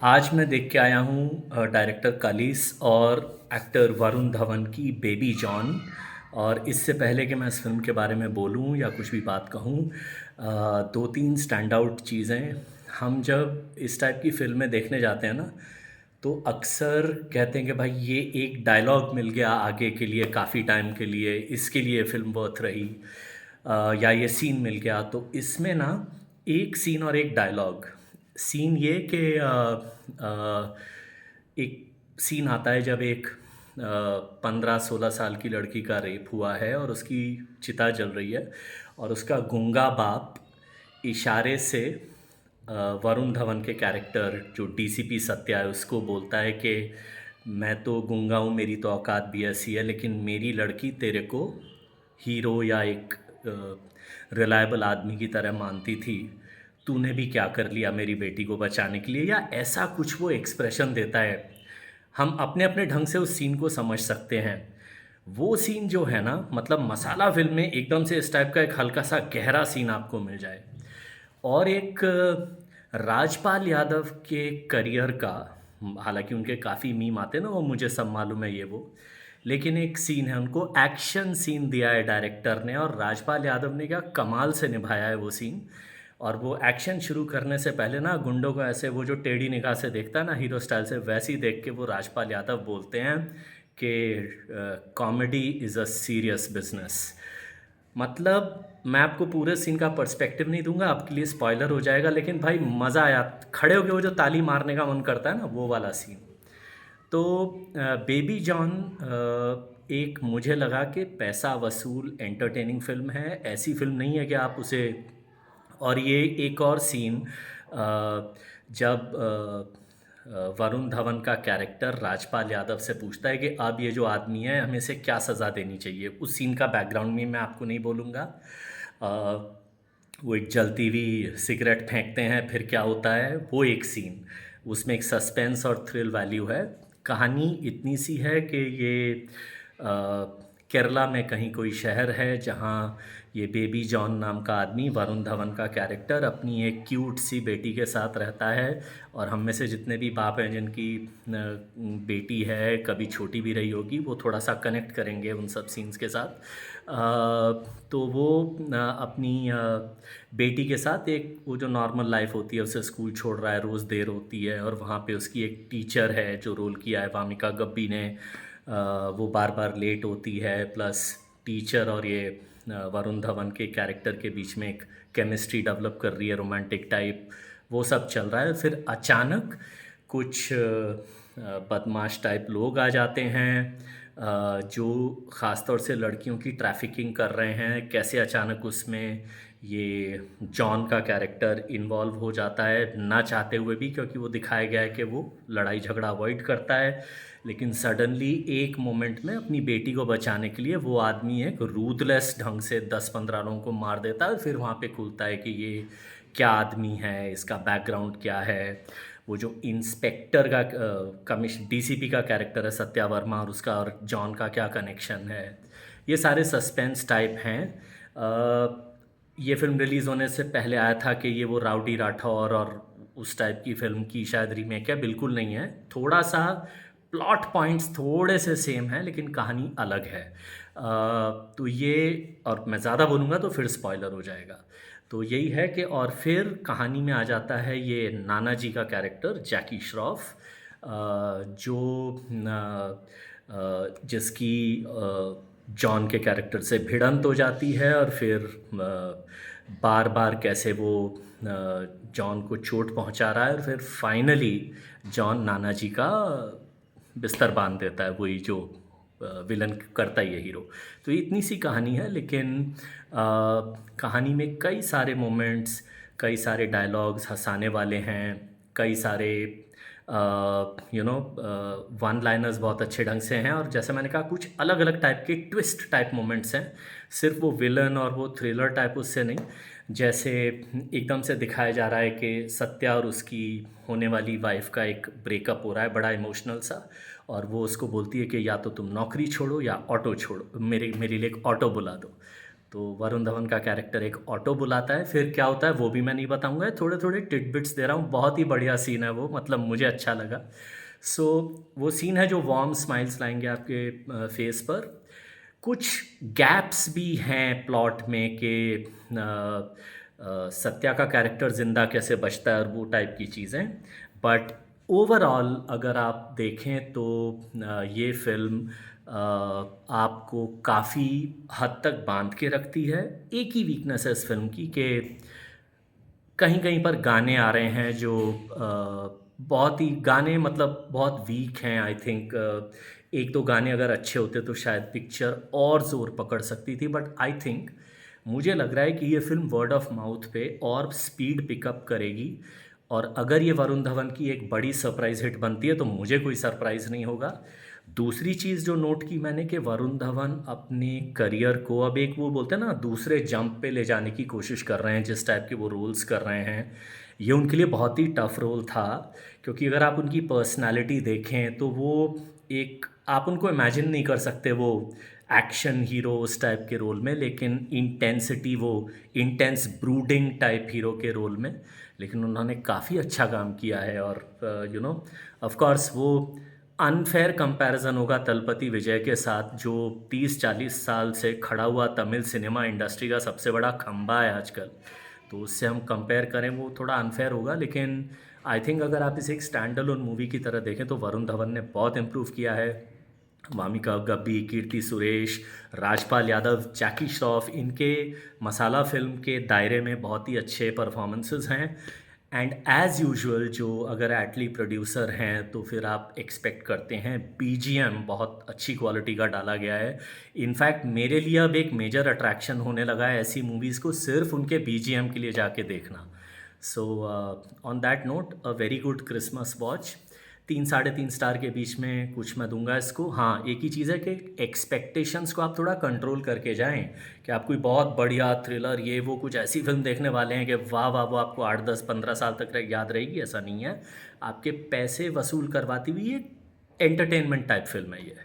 आज मैं देख के आया हूँ डायरेक्टर कलीस और एक्टर वरुण धवन की बेबी जॉन। और इससे पहले कि मैं इस फ़िल्म के बारे में बोलूँ या कुछ भी बात कहूँ, दो तीन स्टैंड आउट चीज़ें। हम जब इस टाइप की फ़िल्में देखने जाते हैं ना, तो अक्सर कहते हैं कि भाई ये एक डायलॉग मिल गया आगे के लिए, काफ़ी टाइम के लिए, इसके लिए फ़िल्म वर्थ रही। या ये सीन मिल गया। तो इसमें ना एक सीन और एक डायलॉग। सीन ये कि एक सीन आता है जब एक 15-16 साल की लड़की का रेप हुआ है और उसकी चिता जल रही है, और उसका गूंगा बाप इशारे से अ, वरुण धवन के कैरेक्टर जो डीसीपी सत्या है उसको बोलता है कि मैं तो गूंगा हूँ, मेरी तो औकात भी ऐसी है, लेकिन मेरी लड़की तेरे को हीरो या एक रिलायबल आदमी की तरह मानती थी। तूने भी क्या कर लिया मेरी बेटी को बचाने के लिए, या ऐसा कुछ वो एक्सप्रेशन देता है। हम अपने अपने ढंग से उस सीन को समझ सकते हैं। वो सीन जो है ना, मतलब मसाला फिल्म में एकदम से इस टाइप का एक हल्का सा गहरा सीन आपको मिल जाए। और एक राजपाल यादव के करियर का, हालांकि उनके काफ़ी मीम आते हैं ना, वो मुझे सब मालूम है ये वो, लेकिन एक सीन है, उनको एक्शन सीन दिया है डायरेक्टर ने, और राजपाल यादव ने क्या कमाल से निभाया है वो सीन। और वो एक्शन शुरू करने से पहले ना गुंडों को ऐसे वो जो टेढ़ी निगाह से देखता है ना हीरो स्टाइल से, वैसे ही देख के वो राजपाल यादव बोलते हैं कि comedy is a serious business. मतलब मैं आपको पूरे सीन का पर्सपेक्टिव नहीं दूंगा, आपके लिए स्पॉइलर हो जाएगा, लेकिन भाई मज़ा आया। खड़े होके वो जो ताली मारने का मन करता है ना, वो वाला सीन। तो बेबी जॉन एक मुझे लगा कि पैसा वसूल एंटरटेनिंग फ़िल्म है। ऐसी फ़िल्म नहीं है कि आप उसे। और ये एक और सीन, जब वरुण धवन का कैरेक्टर राजपाल यादव से पूछता है कि अब ये जो आदमी है हमें इसे क्या सज़ा देनी चाहिए, उस सीन का बैकग्राउंड में मैं आपको नहीं बोलूँगा। वो एक जलती हुई सिगरेट फेंकते हैं, फिर क्या होता है वो एक सीन, उसमें एक सस्पेंस और थ्रिल वैल्यू है। कहानी इतनी सी है कि ये केरला में कहीं कोई शहर है जहाँ ये बेबी जॉन नाम का आदमी, वरुण धवन का कैरेक्टर, अपनी एक क्यूट सी बेटी के साथ रहता है। और हम में से जितने भी बाप हैं जिनकी बेटी है, कभी छोटी भी रही होगी, वो थोड़ा सा कनेक्ट करेंगे उन सब सीन्स के साथ। तो वो अपनी बेटी के साथ एक वो जो नॉर्मल लाइफ होती है, उसे स्कूल छोड़ रहा है, रोज़ देर होती है, और वहाँ पे उसकी एक टीचर है जो रोल किया है वामिका गब्बी ने। वो बार बार लेट होती है, प्लस टीचर और ये वरुण धवन के कैरेक्टर के बीच में एक केमिस्ट्री डेवलप कर रही है, रोमांटिक टाइप। वो सब चल रहा है, फिर अचानक कुछ बदमाश टाइप लोग आ जाते हैं, जो ख़ास तौर से लड़कियों की ट्रैफिकिंग कर रहे हैं। कैसे अचानक उसमें ये जॉन का कैरेक्टर इन्वॉल्व हो जाता है, ना चाहते हुए भी, क्योंकि वो दिखाया गया है कि वो लड़ाई झगड़ा अवॉइड करता है, लेकिन सडनली एक मोमेंट में अपनी बेटी को बचाने के लिए वो आदमी एक रूथलेस ढंग से 10-15 लोगों को मार देता है। फिर वहाँ पे खुलता है कि ये क्या आदमी है, इसका बैकग्राउंड क्या है। वो जो इंस्पेक्टर का कमिश डीसीपी का कैरेक्टर है सत्या वर्मा, और उसका और जॉन का क्या कनेक्शन है, ये सारे सस्पेंस टाइप हैं। ये फिल्म रिलीज़ होने से पहले आया था कि ये वो राउडी राठौर और उस टाइप की फिल्म की शायद रीमेक है, बिल्कुल नहीं है। थोड़ा सा प्लॉट पॉइंट्स थोड़े से सेम हैं, लेकिन कहानी अलग है। तो ये, और मैं ज़्यादा बोलूँगा तो फिर स्पॉइलर हो जाएगा। तो यही है कि, और फिर कहानी में आ जाता है ये नाना जी का कैरेक्टर जैकी श्रॉफ, जो जिसकी जॉन के कैरेक्टर से भिड़ंत हो जाती है, और फिर बार बार कैसे वो जॉन को चोट पहुंचा रहा है, और फिर फाइनली जॉन नाना जी का बिस्तर बांध देता है, वही जो विलन करता ही है हीरो। तो ये इतनी सी कहानी है, लेकिन कहानी में कई सारे मोमेंट्स, कई सारे डायलॉग्स हंसाने वाले हैं, कई सारे वन लाइनर्स बहुत अच्छे ढंग से हैं, और जैसे मैंने कहा कुछ अलग अलग टाइप के ट्विस्ट टाइप मोमेंट्स हैं। सिर्फ वो विलन और वो थ्रिलर टाइप उससे नहीं। जैसे एकदम से दिखाया जा रहा है कि सत्या और उसकी होने वाली वाइफ का एक ब्रेकअप हो रहा है, बड़ा इमोशनल सा, और वो उसको बोलती है कि या तो तुम नौकरी छोड़ो या ऑटो छोड़ो, मेरे मेरे लिए एक ऑटो बुला दो। तो वरुण धवन का कैरेक्टर एक ऑटो बुलाता है, फिर क्या होता है वो भी मैं नहीं बताऊँगा, थोड़े थोड़े टिडबिट्स दे रहा हूँ, बहुत ही बढ़िया सीन है वो, मतलब मुझे अच्छा लगा। सो वो सीन है जो वार्म स्माइल्स लाएंगे आपके फेस पर। कुछ गैप्स भी हैं प्लॉट में कि सत्या का कैरेक्टर जिंदा कैसे बचता है और वो टाइप की चीज़ें। बट ओवरऑल अगर आप देखें तो ये फिल्म आपको काफ़ी हद तक बांध के रखती है। एक ही वीकनेस है इस फिल्म की कि कहीं कहीं पर गाने आ रहे हैं जो बहुत ही गाने मतलब बहुत वीक हैं आई थिंक। एक दो गाने अगर अच्छे होते तो शायद पिक्चर और ज़ोर पकड़ सकती थी, बट आई थिंक मुझे लग रहा है कि ये फिल्म वर्ड ऑफ माउथ पे और स्पीड पिकअप करेगी। और अगर ये वरुण धवन की एक बड़ी सरप्राइज हिट बनती है तो मुझे कोई सरप्राइज़ नहीं होगा। दूसरी चीज़ जो नोट की मैंने कि वरुण धवन अपने करियर को अब एक वो बोलते हैं ना दूसरे जंप पे ले जाने की कोशिश कर रहे हैं, जिस टाइप के वो रोल्स कर रहे हैं। ये उनके लिए बहुत ही टफ रोल था, क्योंकि अगर आप उनकी पर्सनालिटी देखें तो वो एक आप उनको इमेजिन नहीं कर सकते वो एक्शन हीरो उस टाइप के रोल में, लेकिन इंटेंसिटी वो इंटेंस ब्रूडिंग टाइप हीरो के रोल में। लेकिन उन्होंने काफ़ी अच्छा काम किया है। और यू नो ऑफ कोर्स वो अनफेयर कंपैरिजन होगा तलपति विजय के साथ, जो 30-40 साल से खड़ा हुआ तमिल सिनेमा इंडस्ट्री का सबसे बड़ा खंबा है आजकल। तो उससे हम कंपेयर करें वो थोड़ा अनफेयर होगा, लेकिन आई थिंक अगर आप इसे एक स्टैंड अलोन मूवी की तरह देखें तो वरुण धवन ने बहुत इम्प्रूव किया है। वामिका गब्बी, कीर्ति सुरेश, राजपाल यादव, जैकी श्रॉफ, इनके मसाला फिल्म के दायरे में बहुत ही अच्छे परफॉर्मेंसेस हैं। एंड एज़ यूजुअल जो अगर एटली प्रोड्यूसर हैं तो फिर आप एक्सपेक्ट करते हैं बीजीएम बहुत अच्छी क्वालिटी का डाला गया है। इनफैक्ट मेरे लिए अब एक मेजर अट्रैक्शन होने लगा है ऐसी मूवीज़ को सिर्फ उनके बीजीएम के लिए जाके देखना। So on that note a very good Christmas watch. 3 साढ़े 3 स्टार के बीच में कुछ मैं दूंगा इसको। हाँ, एक ही चीज़ है कि एक्सपेक्टेशंस को आप थोड़ा कंट्रोल करके जाएं, कि आप कोई बहुत बढ़िया थ्रिलर ये वो कुछ ऐसी फिल्म देखने वाले हैं कि वाह वाह वो आपको 8 10 15 साल तक याद रहेगी, ऐसा नहीं है। आपके पैसे वसूल करवाती हुई एक एंटरटेनमेंट टाइप फिल्म है ये।